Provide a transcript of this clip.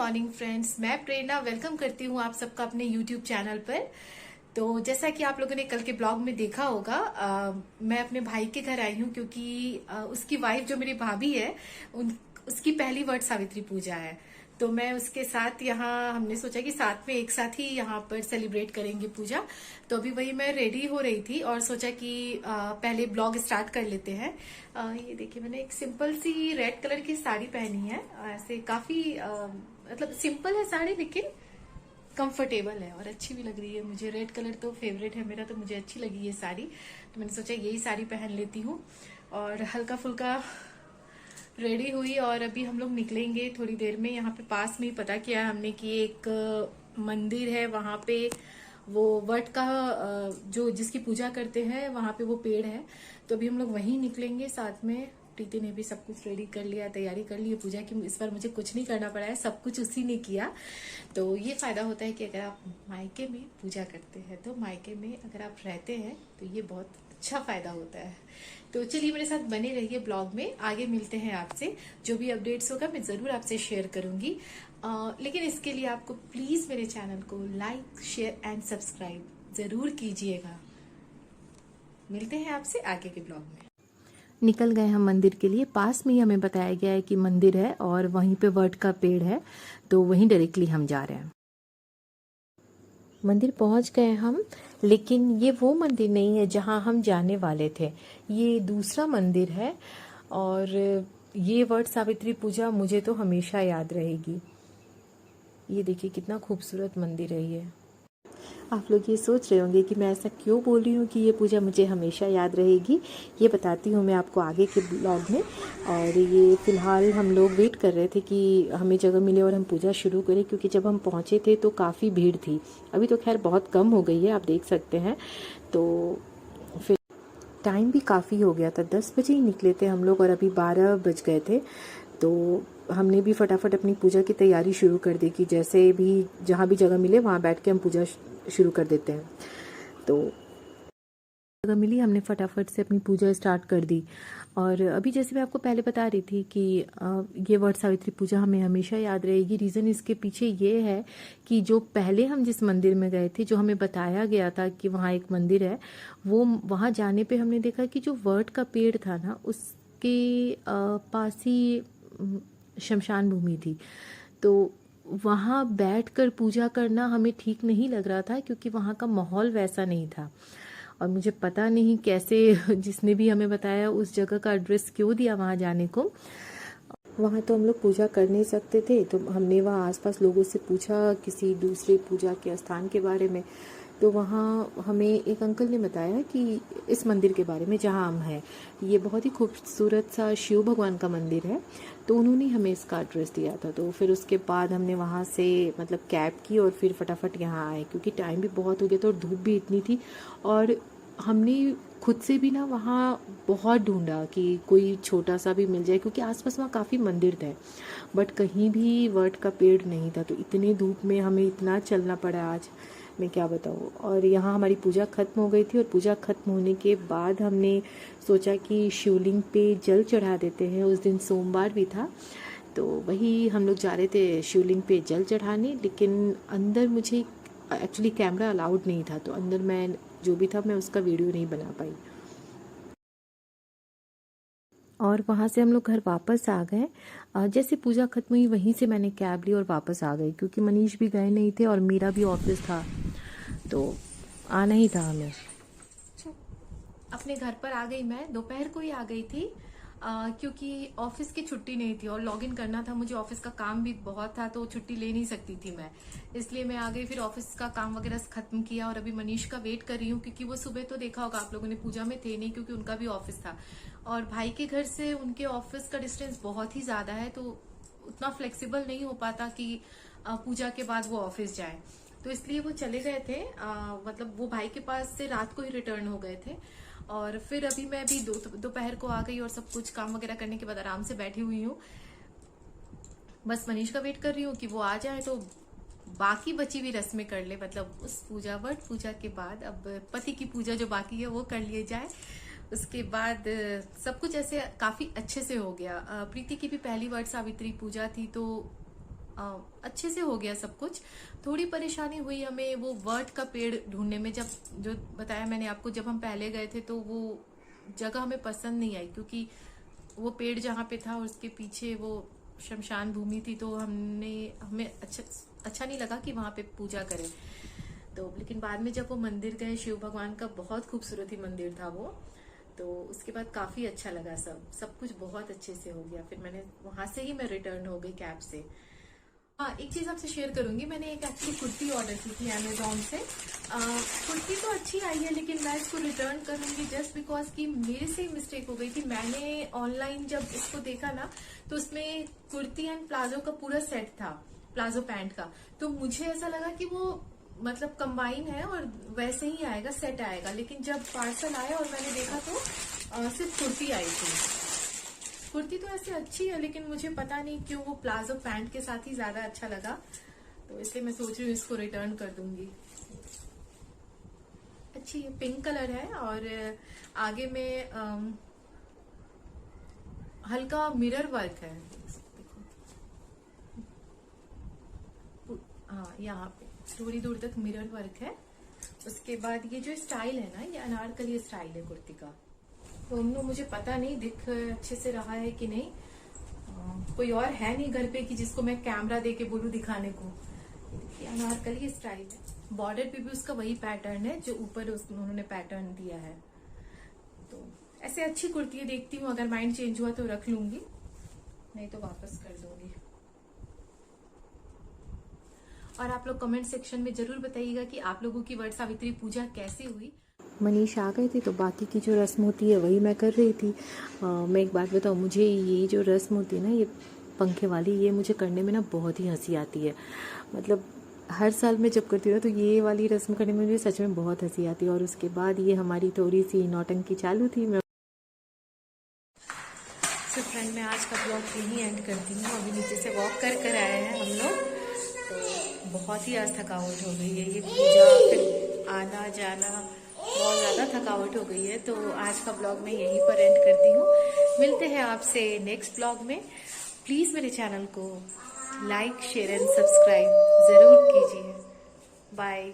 Morning friends, मैं प्रेरणा welcome करती हूँ आप सबका अपने यूट्यूब चैनल पर। तो जैसा कि आप लोगों ने कल के ब्लॉग में देखा होगा, मैं अपने भाई के घर आई हूँ क्योंकि उसकी वाइफ जो मेरी भाभी है उसकी पहली वट सावित्री पूजा है। तो मैं उसके साथ यहाँ हमने सोचा कि साथ में एक साथ ही यहाँ पर सेलिब्रेट करेंगे पूजा। तो अभी वही मैं रेडी हो रही थी और सोचा कि पहले ब्लॉग स्टार्ट कर लेते हैं। ये देखिए, मैंने एक सिंपल सी रेड कलर की साड़ी पहनी है। ऐसे काफी मतलब सिंपल है साड़ी, लेकिन कंफर्टेबल है और अच्छी भी लग रही है। मुझे रेड कलर तो फेवरेट है मेरा, तो मुझे अच्छी लगी ये साड़ी। तो मैंने सोचा यही साड़ी पहन लेती हूँ और हल्का फुल्का रेडी हुई और अभी हम लोग निकलेंगे थोड़ी देर में। यहाँ पे पास में ही पता किया है हमने कि एक मंदिर है, वहां पे वो वट का जो जिसकी पूजा करते हैं वहां पे वो पेड़ है। तो अभी हम लोग वहीं निकलेंगे साथ में। प्रीति ने भी सब कुछ रेडी कर लिया, तैयारी कर ली है पूजा की। इस बार मुझे कुछ नहीं करना पड़ा है, सब कुछ उसी ने किया। तो ये फायदा होता है कि अगर आप मायके में पूजा करते हैं, तो मायके में अगर आप रहते हैं तो ये बहुत अच्छा फायदा होता है। तो चलिए मेरे साथ बने रहिए ब्लॉग में, आगे मिलते हैं आपसे। जो भी अपडेट्स होगा मैं जरूर आपसे शेयर करूंगी। लेकिन इसके लिए आपको प्लीज मेरे चैनल को लाइक, शेयर एंड सब्सक्राइब जरूर कीजिएगा। मिलते हैं आपसे आगे के ब्लॉग में। निकल गए हम मंदिर के लिए। पास में ही हमें बताया गया है कि मंदिर है और वहीं पे वट का पेड़ है, तो वहीं डायरेक्टली हम जा रहे हैं। मंदिर पहुंच गए हम, लेकिन ये वो मंदिर नहीं है जहां हम जाने वाले थे। ये दूसरा मंदिर है और ये वट सावित्री पूजा मुझे तो हमेशा याद रहेगी। ये देखिए कितना खूबसूरत मंदिर है ये। आप लोग ये सोच रहे होंगे कि मैं ऐसा क्यों बोल रही हूँ कि ये पूजा मुझे हमेशा याद रहेगी। ये बताती हूँ मैं आपको आगे के ब्लॉग में। और ये फ़िलहाल हम लोग वेट कर रहे थे कि हमें जगह मिले और हम पूजा शुरू करें, क्योंकि जब हम पहुँचे थे तो काफ़ी भीड़ थी। अभी तो खैर बहुत कम हो गई है, आप देख सकते हैं। तो फिर टाइम भी काफ़ी हो गया था, 10 बजे ही निकले थे हम लोग और अभी 12 बज गए थे। तो हमने भी फटाफट अपनी पूजा की तैयारी शुरू कर दी कि जैसे भी जहाँ भी जगह मिले वहाँ बैठ के हम पूजा शुरू कर देते हैं। तो जगह मिली, हमने फटाफट से अपनी पूजा स्टार्ट कर दी। और अभी जैसे मैं आपको पहले बता रही थी कि ये वट सावित्री पूजा हमें हमेशा याद रहेगी। रीज़न इसके पीछे ये है कि जो पहले हम जिस मंदिर में गए थे, जो हमें बताया गया था कि वहाँ एक मंदिर है, वो वहाँ जाने पे हमने देखा कि जो वट का पेड़ था ना, उसके पास ही शमशान भूमि थी। तो वहाँ बैठकर पूजा करना हमें ठीक नहीं लग रहा था, क्योंकि वहाँ का माहौल वैसा नहीं था। और मुझे पता नहीं कैसे जिसने भी हमें बताया उस जगह का एड्रेस क्यों दिया वहाँ जाने को। वहाँ तो हम लोग पूजा कर नहीं सकते थे, तो हमने वहाँ आसपास लोगों से पूछा किसी दूसरे पूजा के स्थान के बारे में। तो वहाँ हमें एक अंकल ने बताया कि इस मंदिर के बारे में जहाँ हम हैं, ये बहुत ही खूबसूरत सा शिव भगवान का मंदिर है। तो उन्होंने हमें इसका एड्रेस दिया था। तो फिर उसके बाद हमने वहाँ से मतलब कैब की और फिर फटाफट यहाँ आए, क्योंकि टाइम भी बहुत हो गया था और धूप भी इतनी थी। और हमने खुद से भी ना वहाँ बहुत ढूंढा कि कोई छोटा सा भी मिल जाए, क्योंकि आसपास वहाँ काफ़ी मंदिर थे, बट कहीं भी वट का पेड़ नहीं था। तो इतनी धूप में हमें इतना चलना पड़ा आज, मैं क्या बताऊँ। और यहाँ हमारी पूजा ख़त्म हो गई थी और पूजा ख़त्म होने के बाद हमने सोचा कि शिवलिंग पे जल चढ़ा देते हैं। उस दिन सोमवार भी था, तो वही हम लोग जा रहे थे शिवलिंग पे जल चढ़ाने। लेकिन अंदर मुझे एक्चुअली कैमरा अलाउड नहीं था, तो अंदर मैं जो भी था मैं उसका वीडियो नहीं बना पाई। और वहाँ से हम लोग घर वापस आ गए। जैसे पूजा खत्म हुई वहीं से मैंने कैब ली और वापस आ गई, क्योंकि मनीष भी गए नहीं थे और मेरा भी ऑफिस था, तो आना ही था हमें। अपने घर पर आ गई, मैं दोपहर को ही आ गई थी। क्योंकि ऑफिस की छुट्टी नहीं थी और लॉगिन करना था मुझे, ऑफिस का काम भी बहुत था, तो छुट्टी ले नहीं सकती थी मैं, इसलिए मैं आ गई। फिर ऑफिस का काम वगैरह खत्म किया और अभी मनीष का वेट कर रही हूँ, क्योंकि वो सुबह तो देखा होगा आप लोगों ने पूजा में थे नहीं, क्योंकि उनका भी ऑफिस था। और भाई के घर से उनके ऑफिस का डिस्टेंस बहुत ही ज्यादा है, तो उतना फ्लेक्सिबल नहीं हो पाता कि पूजा के बाद वो ऑफिस जाए। तो इसलिए वो चले गए थे, मतलब वो भाई के पास से रात को ही रिटर्न हो गए थे। और फिर अभी मैं भी दोपहर को आ गई और सब कुछ काम वगैरह करने के बाद आराम से बैठी हुई हूँ। बस मनीष का वेट कर रही हूँ कि वो आ जाए तो बाकी बची हुई रस्में कर ले। मतलब उस पूजा वट पूजा के बाद अब पति की पूजा जो बाकी है वो कर लिए जाए। उसके बाद सब कुछ ऐसे काफी अच्छे से हो गया। प्रीति की भी पहली वट सावित्री पूजा थी, तो अच्छे से हो गया सब कुछ। थोड़ी परेशानी हुई हमें वो वर्ट का पेड़ ढूंढने में, जब जो बताया मैंने आपको, जब हम पहले गए थे तो वो जगह हमें पसंद नहीं आई, क्योंकि वो पेड़ जहाँ पे था उसके पीछे वो शमशान भूमि थी, तो हमें अच्छा नहीं लगा कि वहां पे पूजा करें। तो लेकिन बाद में जब वो मंदिर गए, शिव भगवान का बहुत खूबसूरत ही मंदिर था वो, तो उसके बाद काफी अच्छा लगा। सब कुछ बहुत अच्छे से हो गया। फिर मैंने वहां से ही मैं रिटर्न हो गई कैब से। हाँ, एक चीज आपसे शेयर करूंगी, मैंने एक एक्चुअली कुर्ती ऑर्डर की थी अमेजोन से। कुर्ती तो अच्छी आई है, लेकिन मैं इसको रिटर्न करूंगी जस्ट बिकॉज कि मेरे से मिस्टेक हो गई थी। मैंने ऑनलाइन जब इसको देखा ना, तो उसमें कुर्ती एंड प्लाजो का पूरा सेट था, प्लाजो पैंट का। तो मुझे ऐसा लगा कि वो मतलब कंबाइन है और वैसे ही आएगा, सेट आएगा। लेकिन जब पार्सल आया और मैंने देखा तो सिर्फ कुर्ती आई थी। कुर्ती तो ऐसे अच्छी है, लेकिन मुझे पता नहीं क्यों वो प्लाजो पैंट के साथ ही ज्यादा अच्छा लगा, तो इसलिए मैं सोच रही हूँ इसको रिटर्न कर दूंगी। अच्छी है, पिंक कलर है और आगे में हल्का मिरर वर्क है। हाँ, यहाँ पे थोड़ी दूर तक मिरर वर्क है। उसके बाद ये जो स्टाइल है ना, ये अनारकली स्टाइल है कुर्ती का। तो मुझे पता नहीं दिख अच्छे से रहा है कि नहीं। कोई और है नहीं घर पे कि जिसको मैं कैमरा दे के बोलूं दिखाने को। ये अनारकली स्टाइल है। बॉर्डर पे भी उसका वही पैटर्न है जो ऊपर उन्होंने पैटर्न दिया है। तो ऐसे अच्छी कुर्ती है, देखती हूँ अगर माइंड चेंज हुआ तो रख लूंगी, नहीं तो वापस कर दूंगी। और आप लोग कमेंट सेक्शन में जरूर बताइएगा कि आप लोगों की वट सावित्री पूजा कैसी हुई। मनीष आ गए थे तो बाकी की जो रस्म होती है वही मैं कर रही थी। मैं एक बात बताऊँ, मुझे ये जो रस्म होती है ना, ये पंखे वाली, ये मुझे करने में ना बहुत ही हंसी आती है। मतलब हर साल मैं जब करती हूँ तो ये वाली रस्म करने में मुझे सच में बहुत हंसी आती है। और उसके बाद ये हमारी थोड़ी सी नौटंकी चालू थी। तो फ्रेंड, मैं आज का ब्लॉग यहीं एंड करती हूँ। अभी नीचे से वॉक कर आए हैं हम लोग, तो बहुत ही आज थकावट हो गई है। ये पूजा फिर आना जाना, बहुत ज़्यादा थकावट हो गई है। तो आज का ब्लॉग मैं यहीं पर एंड करती हूँ। मिलते हैं आपसे नेक्स्ट ब्लॉग में। प्लीज़ मेरे चैनल को लाइक, शेयर एंड सब्सक्राइब ज़रूर कीजिए। बाय।